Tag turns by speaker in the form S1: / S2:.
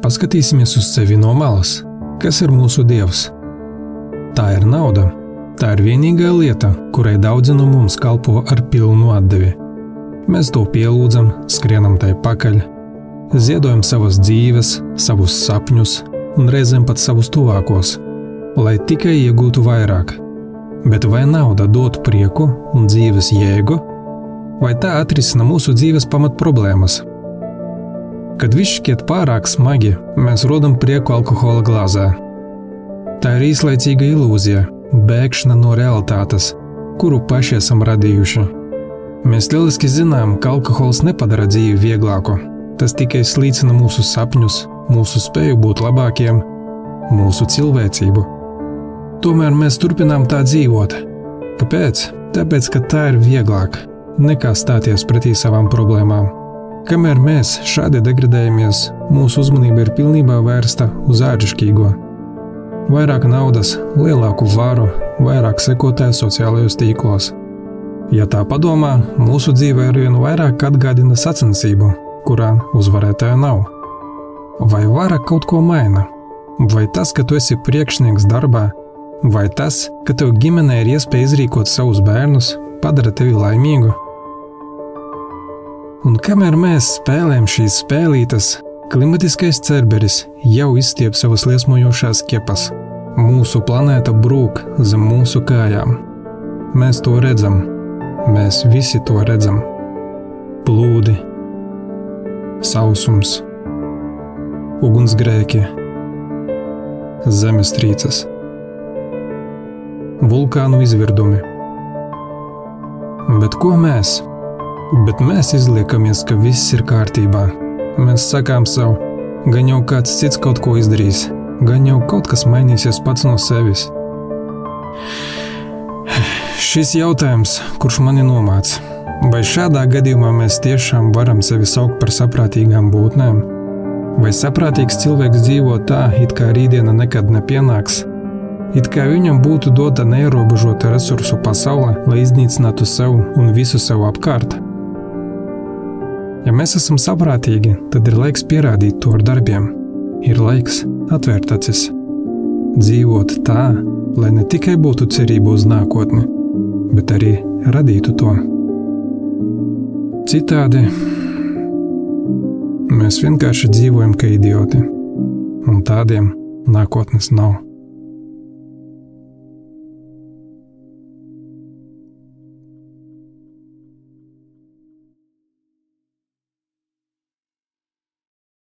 S1: Paskatīsimies uz sevi no malas. Kas ir mūsu dievs? Tā ir nauda. Tā ir vienīgā lieta, kurai daudzi no mums kalpo ar pilnu atdevi. Mēs to pielūdzam, skrienam tai pakaļ, ziedojam savas dzīves, savus sapņus un reizēm pat savus tuvākos, lai tikai iegūtu vairāk. Bet vai nauda dod prieku un dzīves jēgu? Vai tā atrisina mūsu dzīves pamat problēmas? Kad viss šķiet pārāk smagi, mēs rodam prieku alkohola glāzē. Tā ir īslaicīga ilūzija, bēgšana no realitātes, kuru paši esam radījuši. Mēs lieliski zinām, ka alkohols nepadara dzīvi vieglāku. Tas tikai slīcina mūsu sapņus, mūsu spēju būt labākiem, mūsu cilvēcību. Tomēr mēs turpinām tā dzīvot. Kāpēc? Tāpēc, ka tā ir vieglāk, nekā stāties pretī savām problēmām. Kamēr mēs šādi degradējamies, mūsu uzmanība ir pilnībā vērsta uz āģišķīgo. Vairāk naudas, lielāku varu, vairāk sekotāju sociālajos tīklos. Ja tā padomā, mūsu dzīve arvien vairāk atgādina sacensību, kurā uzvarētāja nav. Vai vara kaut ko maina? Vai tas, ka tu esi priekšnieks darbā, vai tas, ka tev ģimenē ir iespēja izrīkot savus bērnus, padara tevi laimīgu? Un kamēr mēs spēlējam šīs spēlītes, klimatiskais cerberis jau izstiep savas liesmojošās kepas. Mūsu planēta brūk zem mūsu kājām. Mēs to redzam. Mēs visi to redzam. Plūdi, sausums, ugunsgrēki, zemestrīces, vulkānu izvirdumi. Bet ko mēs? Bet mēs izliekamies, ka viss ir kārtībā. Mēs sakām sev, gan jau kāds cits kaut ko izdarīs, gan jau kaut kas mainīsies pats no sevis. Šis jautājums, kurš mani nomāc, vai šādā gadījumā mēs tiešām varam sevi saukt par saprātīgām būtnēm? Vai saprātīgs cilvēks dzīvo tā, it kā rītdiena nekad nepienāks? It kā viņam būtu dota neierobežota resursu pasaule, lai iznīcinātu sev un visu sev apkārt? Ja mēs esam saprātīgi, tad ir laiks pierādīt to ar darbiem. Ir laiks atvērt acis. Dzīvot tā, lai ne tikai būtu cerība uz nākotni, bet arī radītu to. Citādi mēs vienkārši dzīvojam kā idioti, un tādiem nākotnes nav.